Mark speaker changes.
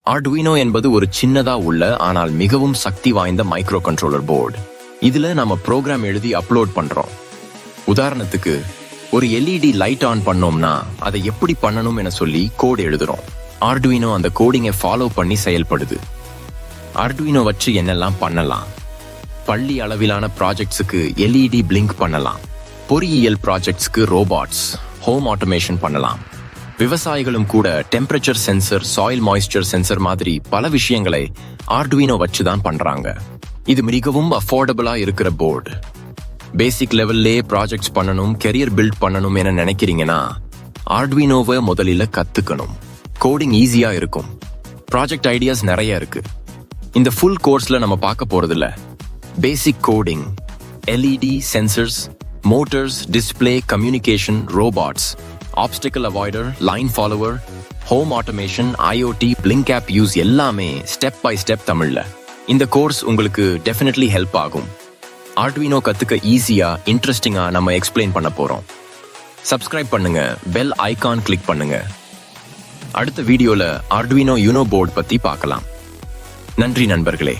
Speaker 1: Arduino என்பது ஒரு சின்னதா உள்ள ஆனால் மிகவும் சக்தி வாய்ந்த மைக்ரோ கண்ட்ரோலர் போர்டு. இதுல நாம ப்ரோக்ராம் எழுதி அப்லோட் பண்றோம். உதாரணத்துக்கு ஒரு எல்இடி லைட் ஆன் பண்ணோம்னா அதை எப்படி பண்ணணும் என சொல்லி கோட் எழுதுறோம். ஆர்டுயினோ அந்த கோடிங்கை ஃபாலோ பண்ணி செயல்படுது. ஆர்டுயினோ வச்சு என்னெல்லாம் பண்ணலாம்? பள்ளி அளவிலான ப்ராஜெக்ட்ஸுக்கு எல்இடி பிளிங்க் பண்ணலாம். பொறியியல் ப்ராஜெக்ட்ஸ்க்கு ரோபாட்ஸ், ஹோம் ஆட்டோமேஷன் பண்ணலாம். விவசாயிகளும் கூட temperature sensor, soil moisture sensor மாதிரி பல விஷயங்களை ஆர்டுயினோ வச்சு தான் பண்றாங்க. இது மிகவும் அஃபோர்டபுளா இருக்கிற போர்டு. பேசிக் லெவல்லே ப்ராஜெக்ட்ஸ் பண்ணணும், கெரியர் பில்ட் பண்ணணும் என நினைக்கிறீங்கன்னா ஆர்டுயினோவை முதலில் கத்துக்கணும். கோடிங் ஈஸியா இருக்கும். ப்ராஜெக்ட் ஐடியாஸ் நிறைய இருக்கு. இந்த ஃபுல் கோர்ஸ்ல நம்ம பார்க்க போறதில்ல. Basic coding, LED sensors, motors, display, communication, robots, obstacle avoider, line follower, home automation, IoT, blink app use எல்லாமே ஸ்டெப் பை ஸ்டெப் தமிழ்ல. இந்த கோர்ஸ் உங்களுக்கு டெஃபினெட்லி ஹெல்ப் ஆகும். ஆர்டுயினோ கத்துக்க ஈஸியா, இன்ட்ரெஸ்டிங்கா நம்ம எக்ஸ்பிளைன் பண்ண போறோம். சப்ஸ்கிரைப் பண்ணுங்க, பெல் ஐகான் கிளிக் பண்ணுங்க. அடுத்த வீடியோல ஆர்டுயினோ யூனோ போர்டு பத்தி பார்க்கலாம். நன்றி நண்பர்களே.